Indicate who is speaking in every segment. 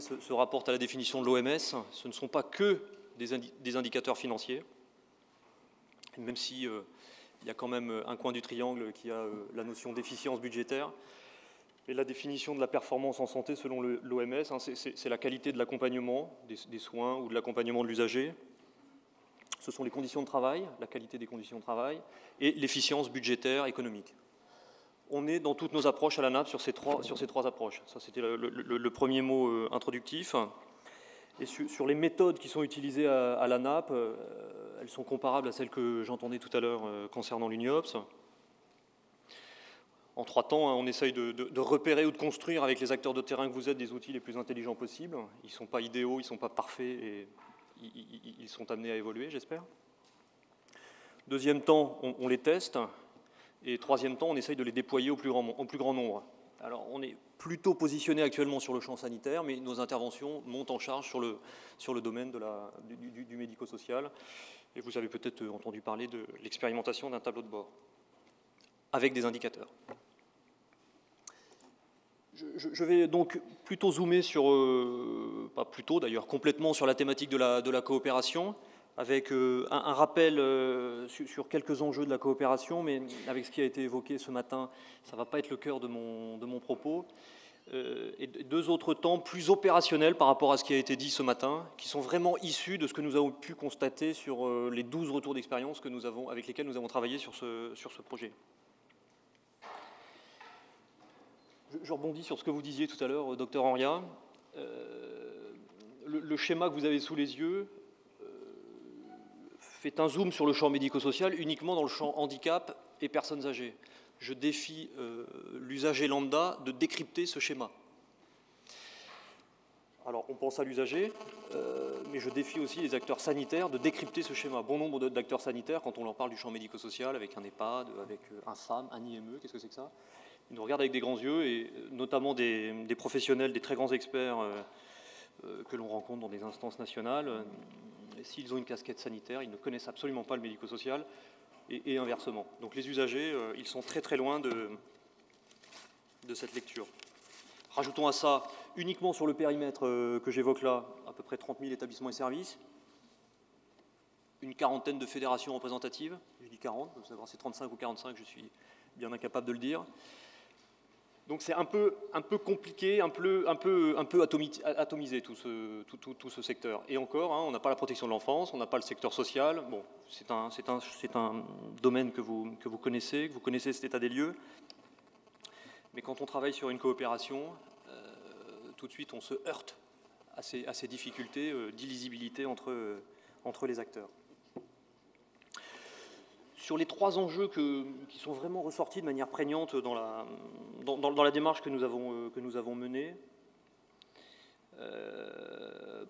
Speaker 1: se rapporte à la définition de l'OMS. Ce ne sont pas que des indicateurs financiers, même si il y a quand même un coin du triangle qui a la notion d'efficience budgétaire. Et la définition de la performance en santé selon l'OMS, c'est la qualité de l'accompagnement des soins ou de l'accompagnement de l'usager. Ce sont les conditions de travail, la qualité des conditions de travail, et l'efficience budgétaire économique. On est dans toutes nos approches à la NAP sur ces trois approches. Ça, c'était le premier mot introductif. Et sur les méthodes qui sont utilisées à la NAP, elles sont comparables à celles que j'entendais tout à l'heure concernant l'UNIOPS. En 3 temps, on essaye de repérer ou de construire avec les acteurs de terrain que vous êtes des outils les plus intelligents possibles. Ils ne sont pas idéaux, ils ne sont pas parfaits et ils sont amenés à évoluer, j'espère. Deuxième temps, on les teste. Et troisième temps, on essaye de les déployer au plus grand nombre. Alors, on est plutôt positionné actuellement sur le champ sanitaire, mais nos interventions montent en charge sur le domaine du médico-social. Et vous avez peut-être entendu parler de l'expérimentation d'un tableau de bord, avec des indicateurs. Je vais donc plutôt zoomer sur, pas plutôt d'ailleurs, complètement sur la thématique de la coopération, avec un rappel sur quelques enjeux de la coopération, mais avec ce qui a été évoqué ce matin, ça ne va pas être le cœur de mon propos. Et 2 autres temps plus opérationnels par rapport à ce qui a été dit ce matin, qui sont vraiment issus de ce que nous avons pu constater sur les 12 retours d'expérience avec lesquels nous avons travaillé sur ce projet. Je rebondis sur ce que vous disiez tout à l'heure, docteur Henria. Le schéma que vous avez sous les yeux fait un zoom sur le champ médico-social uniquement dans le champ handicap et personnes âgées. Je défie l'usager lambda de décrypter ce schéma. Alors, on pense à l'usager, mais je défie aussi les acteurs sanitaires de décrypter ce schéma. Bon nombre d'acteurs sanitaires, quand on leur parle du champ médico-social, avec un EHPAD, avec un FAM, un IME, qu'est-ce que c'est que ça? Ils nous regardent avec des grands yeux, et notamment des professionnels, des très grands experts que l'on rencontre dans des instances nationales. S'ils ont une casquette sanitaire, ils ne connaissent absolument pas le médico-social, et inversement. Donc les usagers, ils sont très très loin de cette lecture. Rajoutons à ça, uniquement sur le périmètre que j'évoque là, à peu près 30 000 établissements et services, une quarantaine de fédérations représentatives, je dis 40, vous savoir si c'est 35 ou 45, je suis bien incapable de le dire. Donc c'est un peu compliqué, un peu atomisé tout ce secteur. Et encore, on n'a pas la protection de l'enfance, on n'a pas le secteur social. Bon, c'est un domaine que vous connaissez cet état des lieux. Mais quand on travaille sur une coopération, tout de suite on se heurte à ces difficultés d'illisibilité entre les acteurs. Sur les 3 enjeux qui sont vraiment ressortis de manière prégnante dans la démarche que nous avons menée,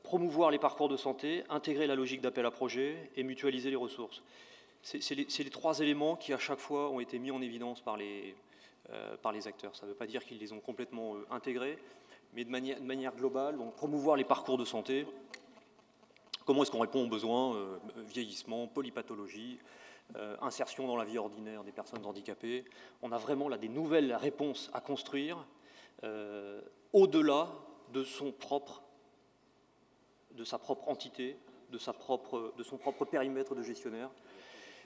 Speaker 1: promouvoir les parcours de santé, intégrer la logique d'appel à projet et mutualiser les ressources. C'est les 3 éléments qui à chaque fois ont été mis en évidence par les acteurs. Ça ne veut pas dire qu'ils les ont complètement intégrés, mais de manière globale, donc promouvoir les parcours de santé. Comment est-ce qu'on répond aux besoins vieillissement, polypathologie, insertion dans la vie ordinaire des personnes handicapées. On a vraiment là des nouvelles réponses à construire au-delà de sa propre entité, de son propre périmètre de gestionnaire.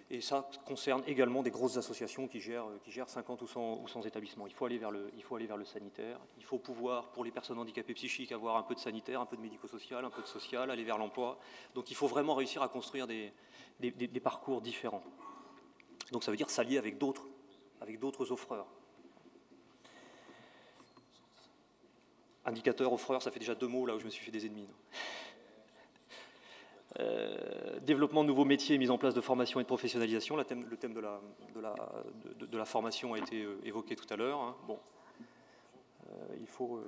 Speaker 1: Et ça concerne également des grosses associations qui gèrent 50 ou 100 établissements. Il faut aller vers le sanitaire. Il faut pouvoir, pour les personnes handicapées psychiques, avoir un peu de sanitaire, un peu de médico-social, un peu de social, aller vers l'emploi. Donc il faut vraiment réussir à construire des parcours différents. Donc ça veut dire s'allier avec d'autres offreurs. Indicateur, offreur, ça fait déjà 2 mots là où je me suis fait des ennemis. Développement de nouveaux métiers et mise en place de formation et de professionnalisation. Le thème de la formation a été évoqué tout à l'heure. Bon, il faut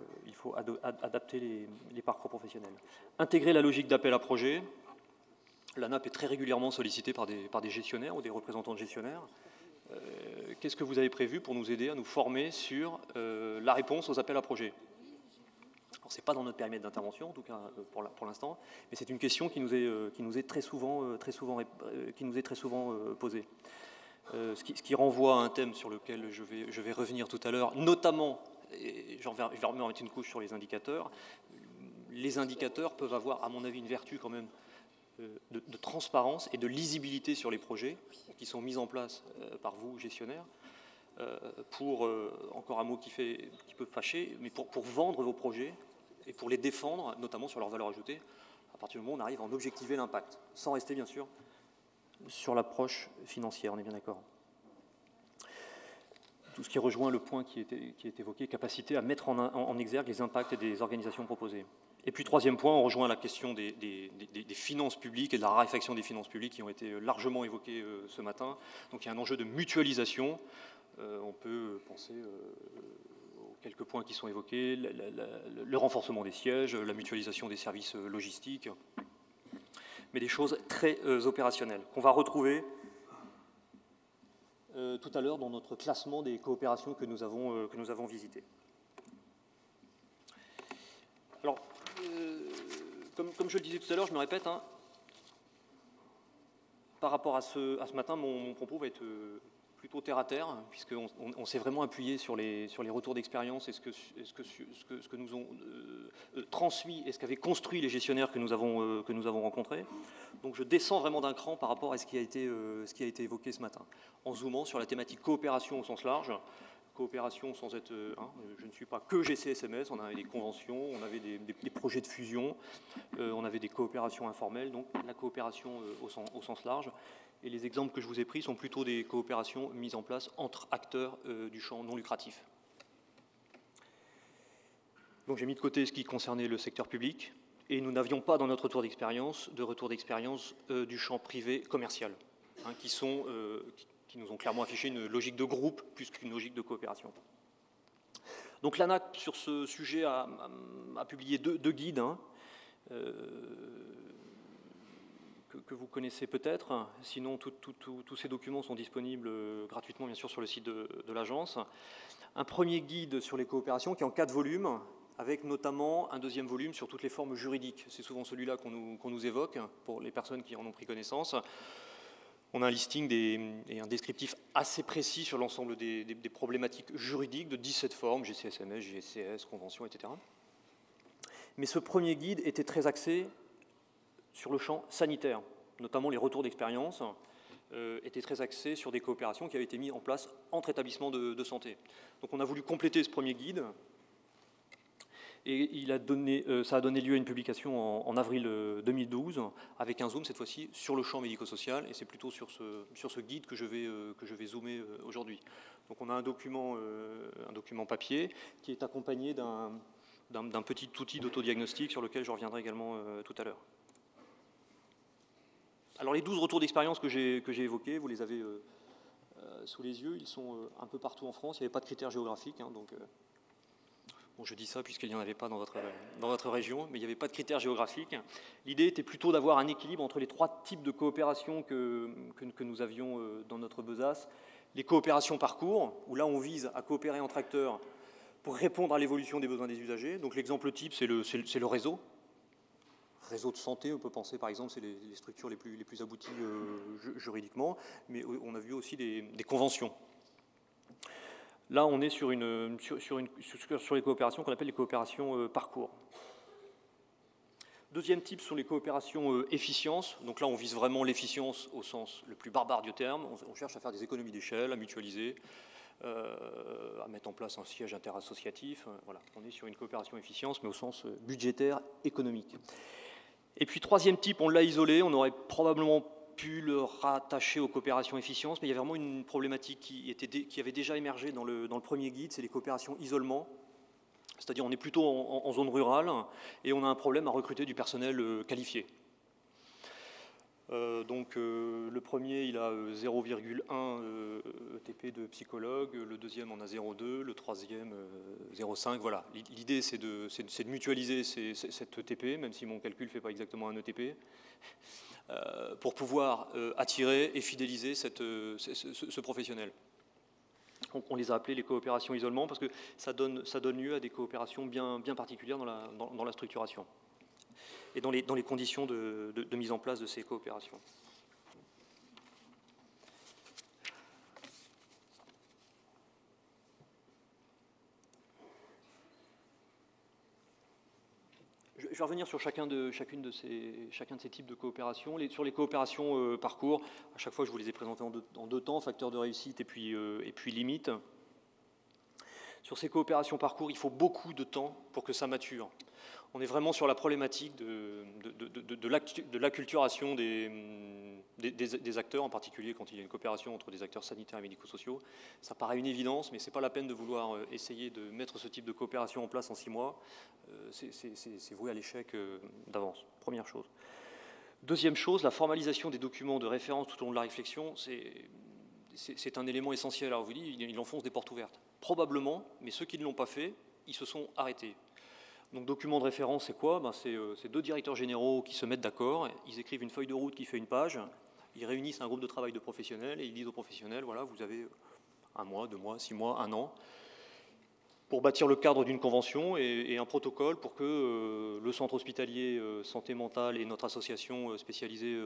Speaker 1: adapter les parcours professionnels. Intégrer la logique d'appel à projet. La NAP est très régulièrement sollicitée par des gestionnaires ou des représentants de gestionnaires. Qu'est-ce que vous avez prévu pour nous aider à nous former sur la réponse aux appels à projets? Ce n'est pas dans notre périmètre d'intervention, en tout cas pour l'instant, mais c'est une question qui nous est très souvent posée. Ce qui renvoie à un thème sur lequel je vais revenir tout à l'heure, notamment, et je vais remettre une couche sur les indicateurs, les indicateurs peuvent avoir, à mon avis, une vertu quand même de transparence et de lisibilité sur les projets qui sont mis en place par vous, gestionnaires, pour, encore un mot qui peut fâcher, mais pour vendre vos projets et pour les défendre, notamment sur leur valeur ajoutée, à partir du moment où on arrive à en objectiver l'impact, sans rester bien sûr sur l'approche financière, on est bien d'accord. Tout ce qui rejoint le point qui est évoqué, capacité à mettre en exergue les impacts des organisations proposées. Et puis troisième point, on rejoint la question des finances publiques et de la raréfaction des finances publiques qui ont été largement évoquées ce matin. Donc il y a un enjeu de mutualisation. On peut penser aux quelques points qui sont évoqués, le renforcement des sièges, la mutualisation des services logistiques, mais des choses très opérationnelles qu'on va retrouver tout à l'heure dans notre classement des coopérations que nous avons visitées. Alors, comme je le disais tout à l'heure, je me répète, hein, par rapport à ce matin, mon propos va être plutôt terre à terre, puisqu'on s'est vraiment appuyé sur les retours d'expérience et ce que nous ont transmis et ce qu'avaient construit les gestionnaires que nous avons rencontrés. Donc je descends vraiment d'un cran par rapport à ce qui a été évoqué ce matin, en zoomant sur la thématique coopération au sens large. Coopération sans être... je ne suis pas que GCSMS, on avait des conventions, on avait des projets de fusion, on avait des coopérations informelles, donc la coopération au sens large. Et les exemples que je vous ai pris sont plutôt des coopérations mises en place entre acteurs du champ non lucratif. Donc j'ai mis de côté ce qui concernait le secteur public, et nous n'avions pas dans notre retour d'expérience du champ privé commercial, hein, qui nous ont clairement affiché une logique de groupe plus qu'une logique de coopération. Donc l'ANAC, sur ce sujet, a publié deux guides, hein, que vous connaissez peut-être. Sinon, tous ces documents sont disponibles gratuitement, bien sûr, sur le site de l'agence. Un premier guide sur les coopérations qui est en 4 volumes, avec notamment un deuxième volume sur toutes les formes juridiques. C'est souvent celui-là qu'on nous évoque, pour les personnes qui en ont pris connaissance. On a un listing et un descriptif assez précis sur l'ensemble des problématiques juridiques de 17 formes, GCSMS, GSCS, conventions, etc. Mais ce premier guide était très axé sur le champ sanitaire, notamment les retours d'expérience, étaient très axés sur des coopérations qui avaient été mises en place entre établissements de santé. Donc on a voulu compléter ce premier guide, et ça a donné lieu à une publication en avril 2012, avec un zoom cette fois-ci sur le champ médico-social, et c'est plutôt sur ce guide que je vais zoomer aujourd'hui. Donc on a un document papier qui est accompagné d'un petit outil d'autodiagnostic sur lequel je reviendrai également tout à l'heure. Alors les 12 retours d'expérience que j'ai évoqués, vous les avez sous les yeux, ils sont un peu partout en France, il n'y avait pas de critères géographiques, hein, donc... Bon, je dis ça puisqu'il n'y en avait pas dans votre région, mais il n'y avait pas de critères géographiques. L'idée était plutôt d'avoir un équilibre entre les 3 types de coopérations que nous avions dans notre besace. Les coopérations parcours, où là on vise à coopérer entre acteurs pour répondre à l'évolution des besoins des usagers. Donc l'exemple type, c'est le réseau. Réseau de santé, on peut penser par exemple, c'est les structures les plus abouties juridiquement, mais on a vu aussi des conventions. Là, on est sur les coopérations qu'on appelle les coopérations parcours. Deuxième type sont les coopérations efficience. Donc là, on vise vraiment l'efficience au sens le plus barbare du terme. On cherche à faire des économies d'échelle, à mutualiser, à mettre en place un siège interassociatif. Voilà, on est sur une coopération efficience, mais au sens budgétaire, économique. Et puis troisième type, on l'a isolé. On aurait probablement pu le rattacher aux coopérations efficience, mais il y avait vraiment une problématique qui avait déjà émergé dans le premier guide, c'est les coopérations isolement. C'est-à-dire on est plutôt en zone rurale et on a un problème à recruter du personnel qualifié. Donc le premier, il a 0,1 ETP de psychologue, le deuxième en a 0,2, le troisième 0,5. Voilà. L'idée, c'est de mutualiser cet ETP, même si mon calcul ne fait pas exactement un ETP. Pour pouvoir attirer et fidéliser ce professionnel. Donc on les a appelés les coopérations isolement parce que ça donne lieu à des coopérations bien particulières dans la structuration et dans les conditions de mise en place de ces coopérations. Je vais revenir sur chacun de ces types de coopération. Sur les coopérations parcours, à chaque fois je vous les ai présentés en deux temps, facteurs de réussite et puis limites. Sur ces coopérations parcours, il faut beaucoup de temps pour que ça mature. On est vraiment sur la problématique de l'acculturation des acteurs, en particulier quand il y a une coopération entre des acteurs sanitaires et médico-sociaux. Ça paraît une évidence, mais ce n'est pas la peine de vouloir essayer de mettre ce type de coopération en place en 6 mois. C'est voué à l'échec d'avance, première chose. Deuxième chose, la formalisation des documents de référence tout au long de la réflexion, c'est un élément essentiel. Alors, je vous dis, il enfonce des portes ouvertes. Probablement, mais ceux qui ne l'ont pas fait, ils se sont arrêtés. Donc, document de référence, c'est quoi? C'est 2 directeurs généraux qui se mettent d'accord, ils écrivent une feuille de route qui fait une page, ils réunissent un groupe de travail de professionnels et ils disent aux professionnels, voilà, vous avez 1 mois, 2 mois, 6 mois, 1 an, pour bâtir le cadre d'une convention et un protocole pour que le centre hospitalier santé mentale et notre association spécialisée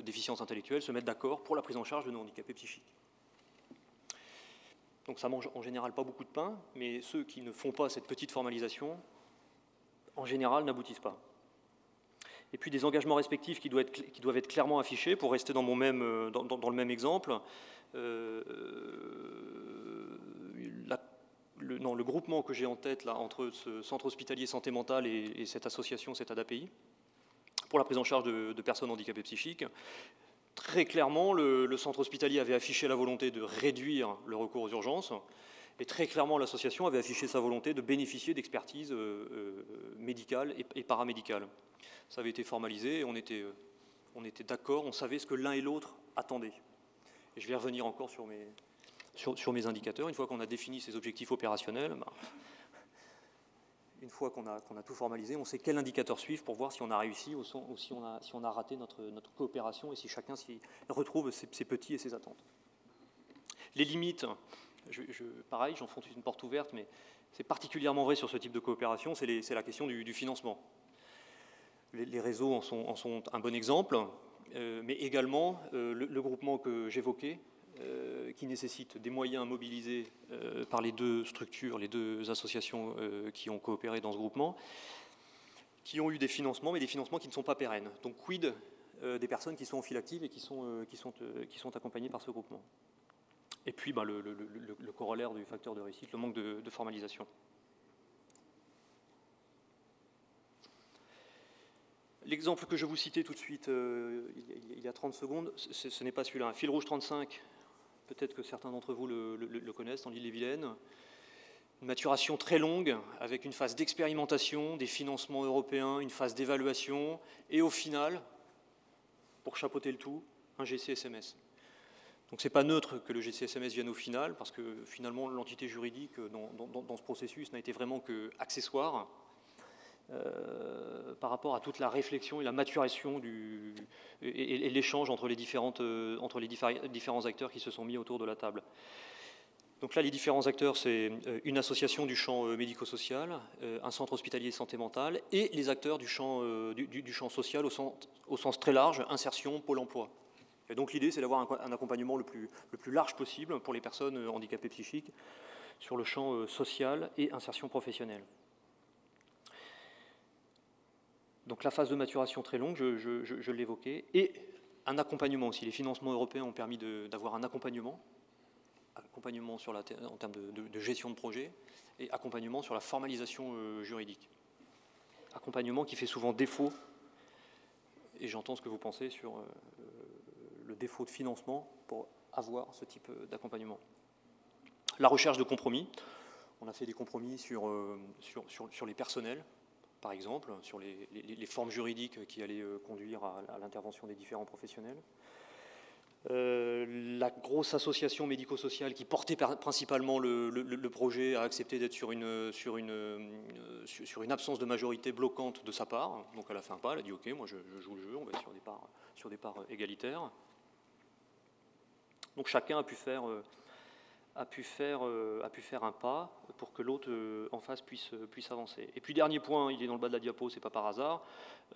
Speaker 1: déficience intellectuelle se mettent d'accord pour la prise en charge de nos handicapés psychiques. Donc ça mange en général pas beaucoup de pain, mais ceux qui ne font pas cette petite formalisation, en général, n'aboutissent pas. Et puis des engagements respectifs qui doivent être clairement affichés, pour rester dans le même exemple. Le groupement que j'ai en tête là, entre ce centre hospitalier santé mentale et cette association, cette ADAPI, pour la prise en charge de personnes handicapées psychiques, très clairement, le centre hospitalier avait affiché la volonté de réduire le recours aux urgences, et très clairement, l'association avait affiché sa volonté de bénéficier d'expertise médicale et paramédicale. Ça avait été formalisé et on était d'accord, on savait ce que l'un et l'autre attendaient. Et je vais revenir encore sur mes indicateurs. Une fois qu'on a défini ces objectifs opérationnels, une fois qu'on a tout formalisé, on sait quel indicateur suivre pour voir si on a réussi ou si on a raté notre coopération et si chacun s'y retrouve ses petits et ses attentes. Les limites, pareil, j'enfonce une porte ouverte, mais c'est particulièrement vrai sur ce type de coopération, c'est la question du financement. Les réseaux en sont un bon exemple, mais également le groupement que j'évoquais, qui nécessite des moyens mobilisés par les 2 structures, les 2 associations qui ont coopéré dans ce groupement, qui ont eu des financements, mais des financements qui ne sont pas pérennes. Donc quid des personnes qui sont en file active et qui sont accompagnées par ce groupement. Et puis le corollaire du facteur de réussite, le manque de formalisation. L'exemple que je vous citais tout de suite, il y a 30 secondes, ce n'est pas celui-là. Fil rouge 35, peut-être que certains d'entre vous le connaissent, dans l'Ille-et-Vilaine. Une maturation très longue, avec une phase d'expérimentation, des financements européens, une phase d'évaluation, et au final, pour chapeauter le tout, un GCSMS. Donc ce n'est pas neutre que le GCSMS vienne au final, parce que finalement l'entité juridique dans ce processus n'a été vraiment qu'accessoire par rapport à toute la réflexion et la maturation et l'échange entre les différents acteurs qui se sont mis autour de la table. Donc là, les différents acteurs, c'est une association du champ médico-social, un centre hospitalier de santé mentale et les acteurs du champ social au sens très large, insertion, pôle emploi. Et donc l'idée, c'est d'avoir un accompagnement le plus large possible pour les personnes handicapées psychiques sur le champ social et insertion professionnelle. Donc la phase de maturation très longue, je l'évoquais, et un accompagnement aussi. Les financements européens ont permis d'avoir un accompagnement en termes de gestion de projet et accompagnement sur la formalisation juridique. Accompagnement qui fait souvent défaut, et j'entends ce que vous pensez sur le défaut de financement pour avoir ce type d'accompagnement. La recherche de compromis. On a fait des compromis sur les personnels, par exemple, sur les formes juridiques qui allaient conduire à l'intervention des différents professionnels. La grosse association médico-sociale qui portait principalement le projet a accepté d'être sur une absence de majorité bloquante de sa part. Donc elle a fait un pas, elle a dit ok, moi je joue le jeu, on va être sur des parts égalitaires. Donc chacun a pu faire un pas pour que l'autre en face puisse avancer. Et puis dernier point, il est dans le bas de la diapo, c'est pas par hasard,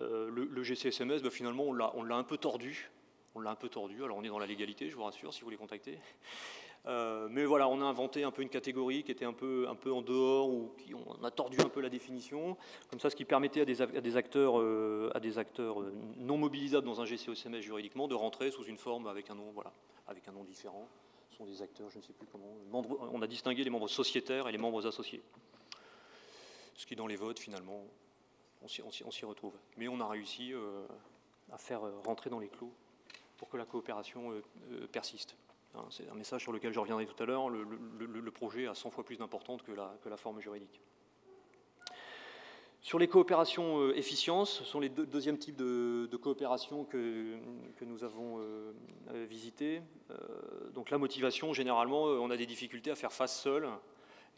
Speaker 1: le GCSMS, finalement on l'a un peu tordu. Alors on est dans la légalité, je vous rassure, si vous les contactez. Mais voilà, on a inventé un peu une catégorie qui était un peu en dehors, ou on a tordu un peu la définition, comme ça, ce qui permettait à des acteurs non mobilisables dans un GCO-SMS juridiquement de rentrer sous une forme avec un nom, voilà, avec un nom différent. Ce sont des acteurs, je ne sais plus comment. On a distingué les membres sociétaires et les membres associés. Ce qui, dans les votes, finalement, on s'y retrouve. Mais on a réussi à faire rentrer dans les clous pour que la coopération persiste. C'est un message sur lequel je reviendrai tout à l'heure. Le projet a 100 fois plus d'importance que la forme juridique. Sur les coopérations efficience, ce sont les deuxièmes types de coopération que nous avons visités. Donc la motivation, généralement, on a des difficultés à faire face seul.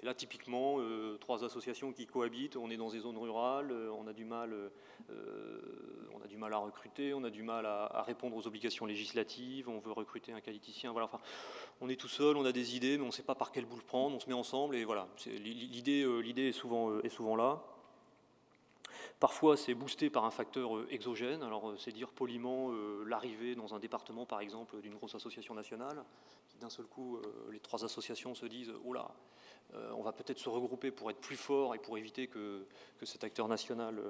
Speaker 1: Et là, typiquement, 3 associations qui cohabitent, on est dans des zones rurales, on a du mal à recruter, on a du mal à répondre aux obligations législatives, on veut recruter un qualiticien, voilà. Enfin, on est tout seul, on a des idées, mais on ne sait pas par quel bout le prendre, on se met ensemble, et voilà. L'idée est souvent là. Parfois, c'est boosté par un facteur exogène, alors c'est dire poliment l'arrivée dans un département, par exemple, d'une grosse association nationale, qui d'un seul coup, les 3 associations se disent « Oh là, on va peut-être se regrouper pour être plus fort et pour éviter que cet acteur national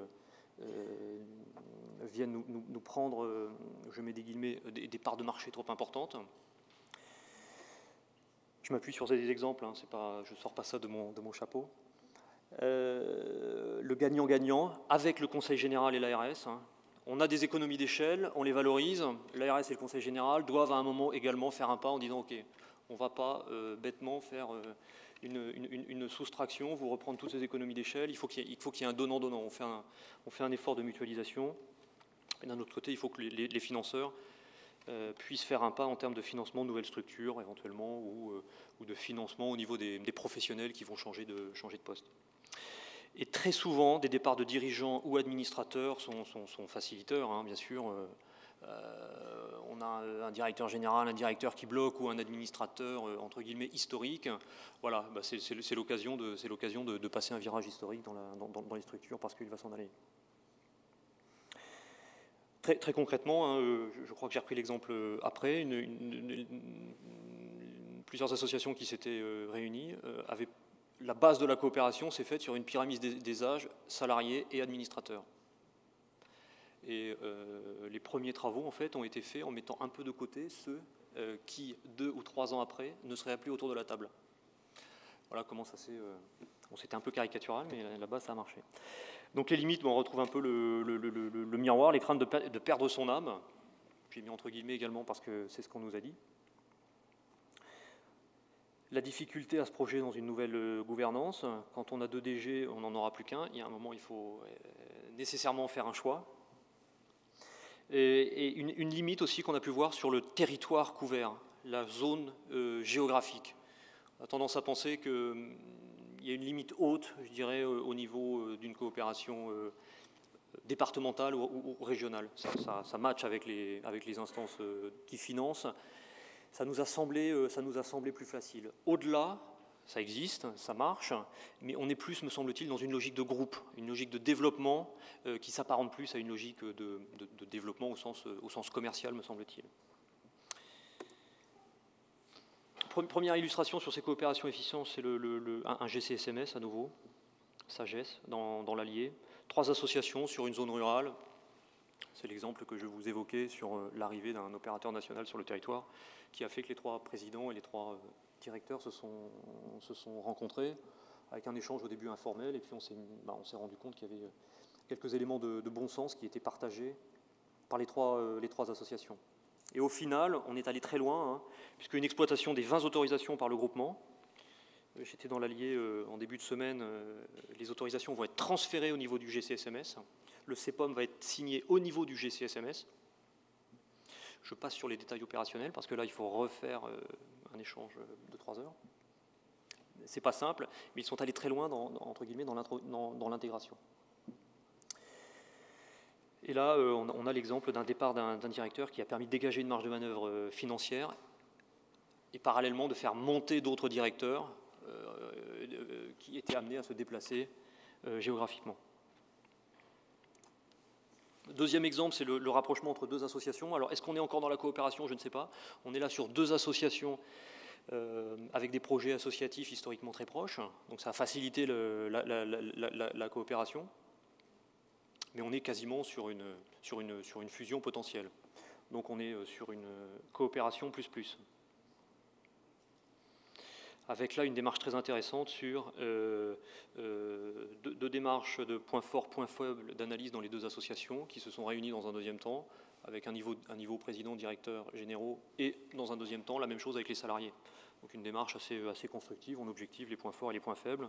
Speaker 1: vienne nous prendre, je mets des guillemets, des parts de marché trop importantes ». Je m'appuie sur des exemples, hein, je ne sors pas ça de mon chapeau. Le gagnant-gagnant avec le Conseil général et l'ARS. Hein. On a des économies d'échelle, on les valorise. L'ARS et le Conseil général doivent à un moment également faire un pas en disant « Ok, on ne va pas bêtement faire une soustraction, vous reprendre toutes ces économies d'échelle, il faut qu'il y ait un donnant-donnant. On fait un effort de mutualisation. Et d'un autre côté, il faut que les financeurs puissent faire un pas en termes de financement de nouvelles structures, éventuellement, ou de financement au niveau des professionnels qui vont changer de poste. Et très souvent, des départs de dirigeants ou administrateurs sont faciliteurs, hein, bien sûr. On a un directeur général, un directeur qui bloque ou un administrateur, entre guillemets, historique. Voilà, bah c'est l'occasion de passer un virage historique dans les structures parce qu'il va s'en aller. Très concrètement, hein, je crois que j'ai repris l'exemple après, plusieurs associations qui s'étaient réunies avaient. La base de la coopération s'est faite sur une pyramide des âges, salariés et administrateurs. Et les premiers travaux, en fait, ont été faits en mettant un peu de côté ceux qui, 2 ou 3 ans après, ne seraient plus autour de la table. Voilà comment ça s'est... Bon, c'était un peu caricatural, mais là-bas, ça a marché. Donc les limites, on retrouve un peu le miroir, les craintes de perdre son âme. J'ai mis entre guillemets également parce que c'est ce qu'on nous a dit. La difficulté à se projeter dans une nouvelle gouvernance. Quand on a 2 DG, on n'en aura plus qu'un. Il y a un moment, il faut nécessairement faire un choix. Et une limite aussi qu'on a pu voir sur le territoire couvert, la zone géographique. On a tendance à penser qu'il y a une limite haute, je dirais, au niveau d'une coopération départementale ou régionale. Ça match avec les instances qui financent. Ça nous a semblé plus facile. Au-delà, ça existe, ça marche, mais on est plus, me semble-t-il, dans une logique de groupe, une logique de développement qui s'apparente plus à une logique de développement au sens commercial, me semble-t-il. Première illustration sur ces coopérations efficientes, c'est un GCSMS à nouveau, Sagesse, dans l'Allier. 3 associations sur une zone rurale. C'est l'exemple que je vous évoquais sur l'arrivée d'un opérateur national sur le territoire qui a fait que les 3 présidents et les 3 directeurs se sont rencontrés avec un échange au début informel et puis on s'est rendu compte qu'il y avait quelques éléments de bon sens qui étaient partagés par les trois associations. Et au final, on est allé très loin, hein, puisque une exploitation des 20 autorisations par le groupement, j'étais dans l'Allier en début de semaine, les autorisations vont être transférées au niveau du GCSMS. Le CEPOM va être signé au niveau du GCSMS. Je passe sur les détails opérationnels parce que là, il faut refaire un échange de 3 heures. C'est pas simple, mais ils sont allés très loin entre guillemets, dans l'intégration. Et là, on a l'exemple d'un départ d'un directeur qui a permis de dégager une marge de manœuvre financière et parallèlement de faire monter d'autres directeurs qui étaient amenés à se déplacer géographiquement. Deuxième exemple, c'est le rapprochement entre 2 associations. Alors, est-ce qu'on est encore dans la coopération? Je ne sais pas. On est là sur 2 associations avec des projets associatifs historiquement très proches. Donc ça a facilité la coopération. Mais on est quasiment sur une fusion potentielle. Donc on est sur une coopération plus. Avec là une démarche très intéressante sur deux démarches de points forts, points faibles d'analyse dans les deux associations qui se sont réunies dans un deuxième temps, avec un niveau président, directeur, généraux, et dans un deuxième temps, la même chose avec les salariés. Donc une démarche assez constructive, on objective les points forts et les points faibles,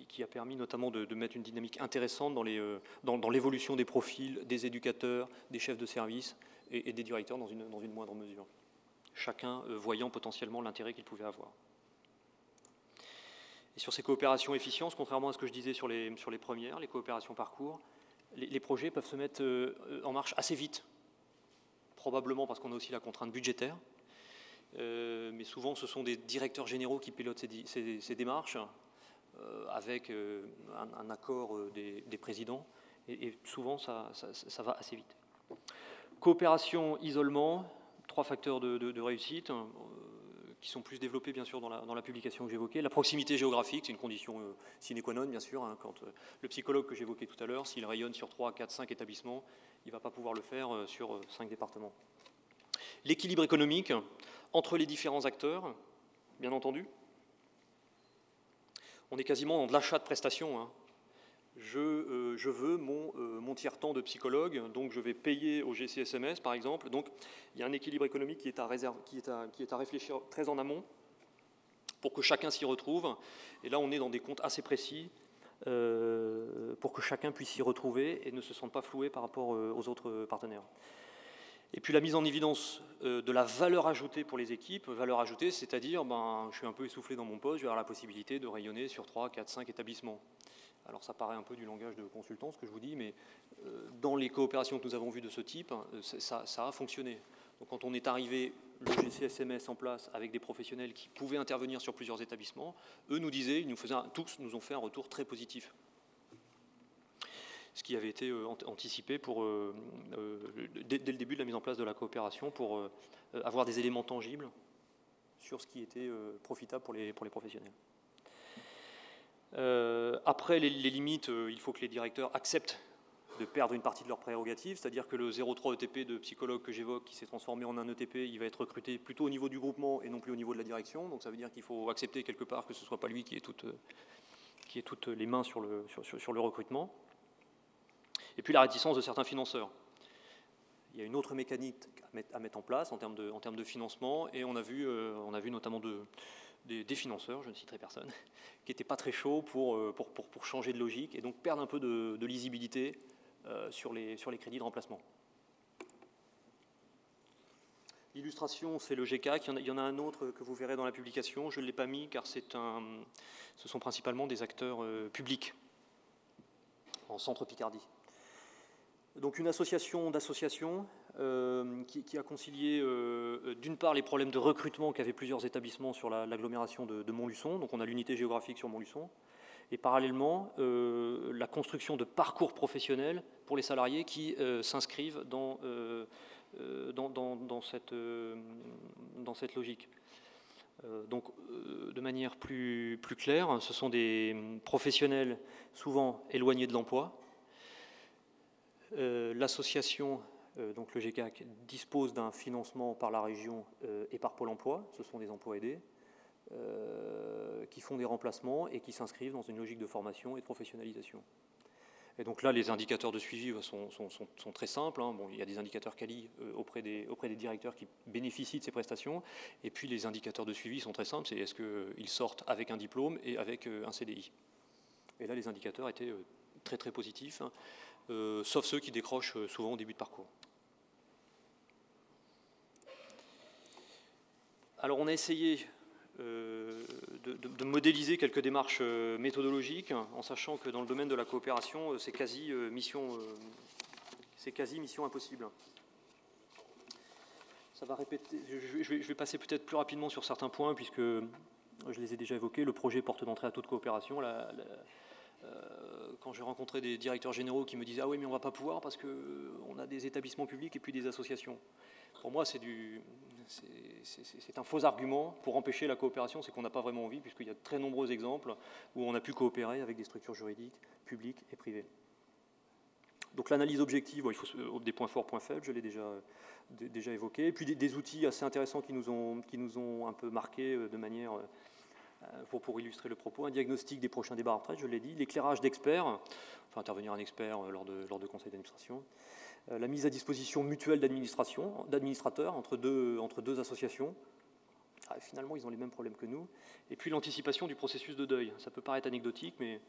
Speaker 1: qui a permis notamment de mettre une dynamique intéressante dans l'évolution des profils des éducateurs, des chefs de service et des directeurs dans une moindre mesure. Chacun voyant potentiellement l'intérêt qu'il pouvait avoir. Et sur ces coopérations efficientes, contrairement à ce que je disais sur les premières, les coopérations parcours, les projets peuvent se mettre en marche assez vite, probablement parce qu'on a aussi la contrainte budgétaire, mais souvent ce sont des directeurs généraux qui pilotent ces démarches, avec un accord des présidents, et souvent ça va assez vite. Coopération, isolement, 3 facteurs de réussite qui sont plus développés bien sûr dans la publication que j'évoquais. La proximité géographique, c'est une condition sine qua non bien sûr. Quand le psychologue que j'évoquais tout à l'heure, s'il rayonne sur 3, 4, 5 établissements, il ne va pas pouvoir le faire sur 5 départements. L'équilibre économique entre les différents acteurs, bien entendu. On est quasiment dans de l'achat de prestations. Je veux mon tiers-temps de psychologue, donc je vais payer au GCSMS par exemple. Donc il y a un équilibre économique qui est à réfléchir très en amont pour que chacun s'y retrouve. Et là on est dans des comptes assez précis pour que chacun puisse s'y retrouver et ne se sente pas floué par rapport aux autres partenaires. Et puis la mise en évidence de la valeur ajoutée pour les équipes. Valeur ajoutée, c'est-à-dire je suis un peu essoufflé dans mon poste, je vais avoir la possibilité de rayonner sur 3, 4, 5 établissements. Alors ça paraît un peu du langage de consultant ce que je vous dis, mais dans les coopérations que nous avons vues de ce type, ça a fonctionné. Donc quand on est arrivé, le GCSMS en place, avec des professionnels qui pouvaient intervenir sur plusieurs établissements, eux nous disaient, tous nous ont fait un retour très positif. Ce qui avait été anticipé dès le début de la mise en place de la coopération pour avoir des éléments tangibles sur ce qui était profitable pour les professionnels. Après les limites, il faut que les directeurs acceptent de perdre une partie de leurs prérogatives, c'est-à-dire que le 0,3 ETP de psychologue que j'évoque, qui s'est transformé en un ETP, il va être recruté plutôt au niveau du groupement et non plus au niveau de la direction. Donc ça veut dire qu'il faut accepter quelque part que ce ne soit pas lui qui ait toutes les mains sur le recrutement. Et puis la réticence de certains financeurs. Il y a une autre mécanique à mettre en place en termes de financement, et on a vu notamment des financeurs, je ne citerai personne, qui n'étaient pas très chauds pour changer de logique et donc perdre un peu de lisibilité sur les crédits de remplacement. L'illustration, c'est le GCAC. Il y en a un autre que vous verrez dans la publication. Je ne l'ai pas mis car ce sont principalement des acteurs publics en centre Picardie. Donc une association d'associations qui a concilié d'une part les problèmes de recrutement qu'avaient plusieurs établissements sur l'agglomération de Montluçon, donc on a l'unité géographique sur Montluçon, et parallèlement la construction de parcours professionnels pour les salariés qui s'inscrivent dans cette logique. Donc de manière plus claire, ce sont des professionnels souvent éloignés de l'emploi. L'association, donc le GCAC, dispose d'un financement par la région et par Pôle emploi. Ce sont des emplois aidés qui font des remplacements et qui s'inscrivent dans une logique de formation et de professionnalisation. Et donc là, les indicateurs de suivi sont très simples. Bon, il y a des indicateurs quali auprès des directeurs qui bénéficient de ces prestations. Et puis les indicateurs de suivi sont très simples. C'est est-ce qu'ils sortent avec un diplôme et avec un CDI. Et là, les indicateurs étaient très très positifs. Sauf ceux qui décrochent souvent au début de parcours. Alors on a essayé de modéliser quelques démarches méthodologiques, en sachant que dans le domaine de la coopération, c'est quasi mission impossible. Ça va répéter. Je vais passer peut-être plus rapidement sur certains points, puisque je les ai déjà évoqués. Le projet porte d'entrée à toute coopération. Quand j'ai rencontré des directeurs généraux qui me disaient « Ah oui, mais on ne va pas pouvoir parce qu'on a des établissements publics et puis des associations ». Pour moi, c'est du c'est un faux argument pour empêcher la coopération, c'est qu'on n'a pas vraiment envie, puisqu'il y a de très nombreux exemples où on a pu coopérer avec des structures juridiques publiques et privées. Donc l'analyse objective, bon, il faut des points forts, points faibles, je l'ai déjà évoqué, et puis des outils assez intéressants qui nous ont un peu marqués de manière, pour illustrer le propos, un diagnostic des prochains débats à retraite, je l'ai dit, l'éclairage d'experts, enfin intervenir un expert lors de conseils d'administration, la mise à disposition mutuelle d'administrateurs entre deux associations. Finalement, ils ont les mêmes problèmes que nous. Et puis l'anticipation du processus de deuil. Ça peut paraître anecdotique, mais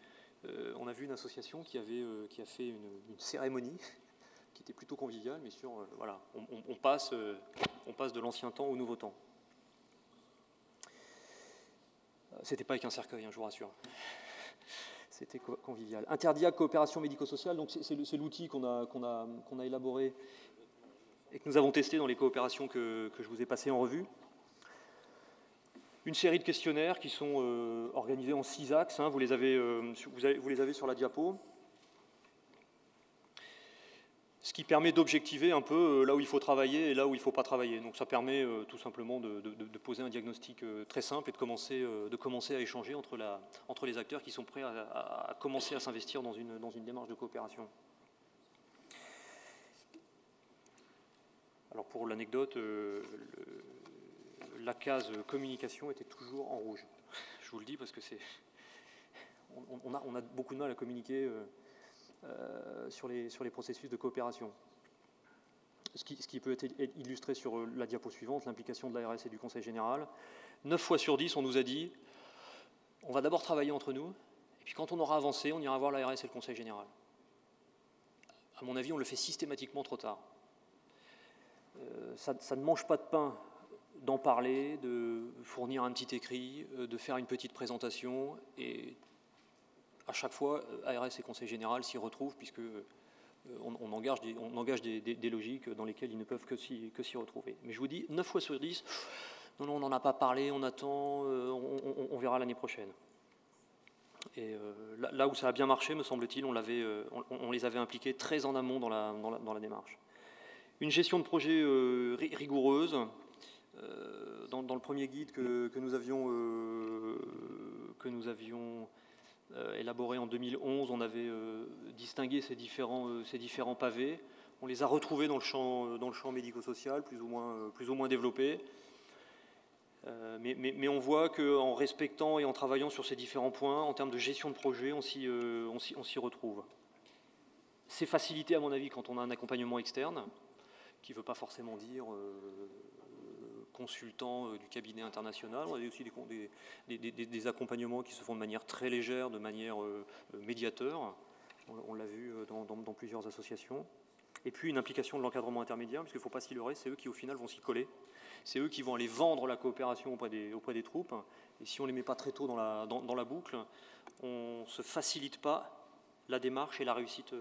Speaker 1: on a vu une association qui a fait une cérémonie qui était plutôt conviviale, mais voilà, on passe de l'ancien temps au nouveau temps. C'était pas avec un cercueil, hein, je vous rassure. C'était convivial. Interdiac coopération médico-sociale, donc c'est l'outil qu'on a élaboré et que nous avons testé dans les coopérations que je vous ai passées en revue. Une série de questionnaires qui sont organisés en 6 axes, hein, vous les avez sur la diapo. Ce qui permet d'objectiver un peu là où il faut travailler et là où il ne faut pas travailler. Donc ça permet tout simplement de poser un diagnostic très simple et de commencer à échanger entre les acteurs qui sont prêts à commencer à s'investir dans une démarche de coopération. Alors pour l'anecdote, la case communication était toujours en rouge. Je vous le dis parce que on a beaucoup de mal à communiquer sur les processus de coopération. Ce qui peut être illustré sur la diapo suivante, l'implication de l'ARS et du Conseil général. 9 fois sur 10, on nous a dit, on va d'abord travailler entre nous, et puis quand on aura avancé, on ira voir l'ARS et le Conseil général. À mon avis, on le fait systématiquement trop tard. Ça ne mange pas de pain d'en parler, de fournir un petit écrit, de faire une petite présentation, et à chaque fois, ARS et Conseil général s'y retrouvent, puisque on engage des logiques dans lesquelles ils ne peuvent que s'y retrouver. Mais je vous dis, 9 fois sur 10, non, on n'en a pas parlé, on attend, on verra l'année prochaine. Et là où ça a bien marché, me semble-t-il, on les avait impliqués très en amont dans la démarche. Une gestion de projet rigoureuse. Dans le premier guide que nous avions élaboré en 2011, on avait distingué ces différents pavés. On les a retrouvés dans le champ médico-social, plus ou moins développé. Mais on voit qu'en respectant et en travaillant sur ces différents points, en termes de gestion de projet, on s'y retrouve. C'est facilité, à mon avis, quand on a un accompagnement externe, qui ne veut pas forcément dire consultant du cabinet international. On a aussi des accompagnements qui se font de manière très légère, de manière médiateur. On l'a vu dans plusieurs associations. Et puis une implication de l'encadrement intermédiaire, parce qu'il ne faut pas s'y leurrer, c'est eux qui au final vont s'y coller. C'est eux qui vont aller vendre la coopération auprès des troupes. Et si on ne les met pas très tôt dans la boucle, on ne se facilite pas la démarche et la réussite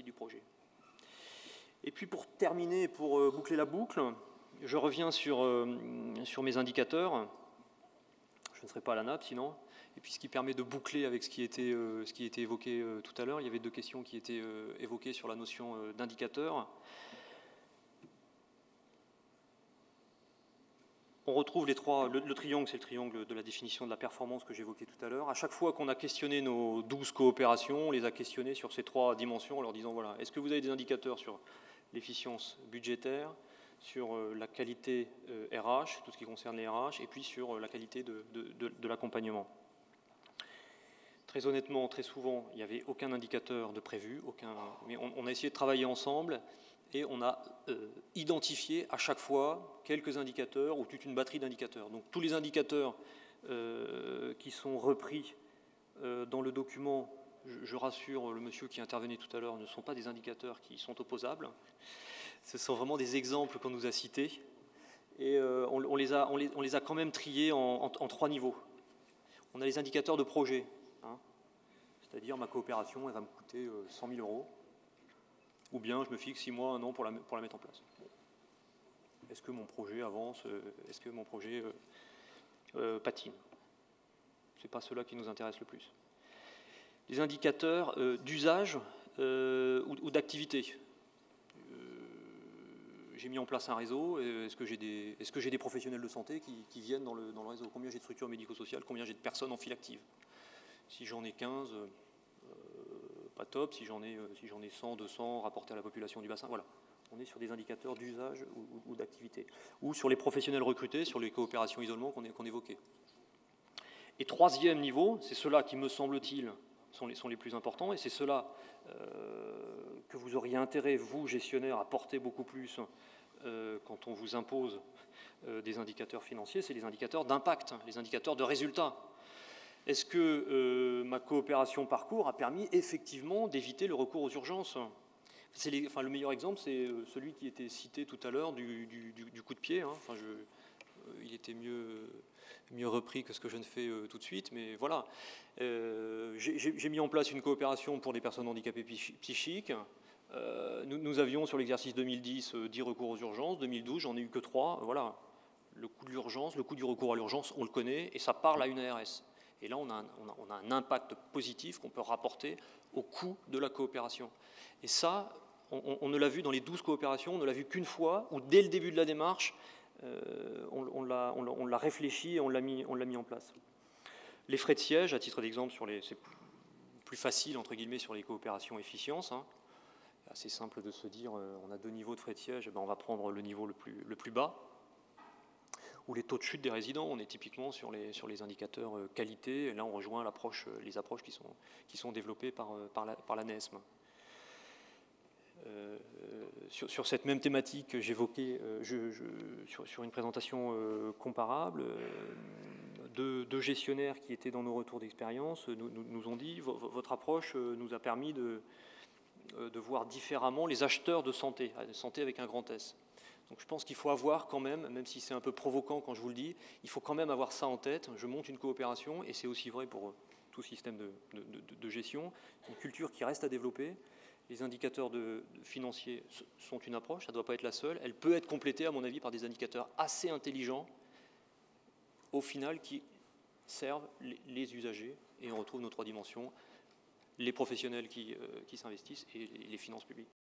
Speaker 1: du projet. Et puis pour terminer, pour boucler la boucle, je reviens sur mes indicateurs. Je ne serai pas à la nappe sinon. Et puis ce qui permet de boucler avec ce qui était évoqué tout à l'heure. Il y avait 2 questions qui étaient évoquées sur la notion d'indicateur. On retrouve le triangle, c'est le triangle de la définition de la performance que j'évoquais tout à l'heure. À chaque fois qu'on a questionné nos 12 coopérations, on les a questionnés sur ces 3 dimensions en leur disant, voilà, est-ce que vous avez des indicateurs sur l'efficience budgétaire, sur la qualité RH, tout ce qui concerne les RH, et puis sur la qualité de l'accompagnement. Très honnêtement, très souvent, il n'y avait aucun indicateur de prévu, mais on a essayé de travailler ensemble et on a identifié à chaque fois quelques indicateurs ou toute une batterie d'indicateurs. Donc tous les indicateurs qui sont repris dans le document, je rassure le monsieur qui intervenait tout à l'heure, ne sont pas des indicateurs qui sont opposables. Ce sont vraiment des exemples qu'on nous a cités. Et on les a quand même triés en 3 niveaux. On a les indicateurs de projet. Hein, c'est-à-dire ma coopération, elle va me coûter 100 000 €. Ou bien je me fixe 6 mois, 1 an pour la mettre en place. Bon. Est-ce que mon projet avance? Est-ce que mon projet patine? Ce n'est pas cela qui nous intéresse le plus. Les indicateurs d'usage ou d'activité. j'ai mis en place un réseau. Est-ce que j'ai des professionnels de santé qui viennent dans le réseau? Combien j'ai de structures médico-sociales? Combien j'ai de personnes en file active? Si j'en ai 15, pas top. Si j'en ai 100, 200 rapportés à la population du bassin, voilà. On est sur des indicateurs d'usage ou d'activité. Ou sur les professionnels recrutés, sur les coopérations isolement qu'on évoquait. Et troisième niveau, c'est ceux-là qui, me semble-t-il, sont les plus importants, et c'est ceux-là que vous auriez intérêt, vous, gestionnaires, à porter beaucoup plus quand on vous impose des indicateurs financiers, c'est les indicateurs d'impact, les indicateurs de résultat. Est-ce que ma coopération parcours a permis effectivement d'éviter le recours aux urgences? Le meilleur exemple, c'est celui qui était cité tout à l'heure du coup de pied. Hein. Il était mieux repris que ce que je ne fais tout de suite, mais voilà. J'ai mis en place une coopération pour les personnes handicapées psychiques. Nous avions sur l'exercice 2010 10 recours aux urgences. 2012, j'en ai eu que 3. Voilà. Le coût de l'urgence, le coût du recours à l'urgence, on le connaît, et ça parle à une ARS. Et là, on a un impact positif qu'on peut rapporter au coût de la coopération. Et ça, on ne l'a vu dans les 12 coopérations, on ne l'a vu qu'une fois, où dès le début de la démarche, on l'a réfléchi et on l'a mis en place. Les frais de siège, à titre d'exemple, c'est plus facile, entre guillemets, sur les coopérations efficience. Hein. C'est assez simple de se dire, on a 2 niveaux de frais de siège, et ben on va prendre le niveau le plus bas. Ou les taux de chute des résidents, on est typiquement sur les indicateurs qualité, et là on rejoint les approches qui sont développées par la NESM. Sur cette même thématique, j'évoquais sur une présentation comparable, deux gestionnaires qui étaient dans nos retours d'expérience nous ont dit votre approche nous a permis de voir différemment les acheteurs de santé avec un grand S. Donc je pense qu'il faut avoir quand même si c'est un peu provoquant quand je vous le dis, il faut quand même avoir ça en tête. Je monte une coopération, et c'est aussi vrai pour tout système de gestion. C'est une culture qui reste à développer. Les indicateurs financiers sont une approche, ça ne doit pas être la seule. Elle peut être complétée, à mon avis, par des indicateurs assez intelligents, au final, qui servent les usagers. Et on retrouve nos 3 dimensions, les professionnels qui s'investissent et les finances publiques.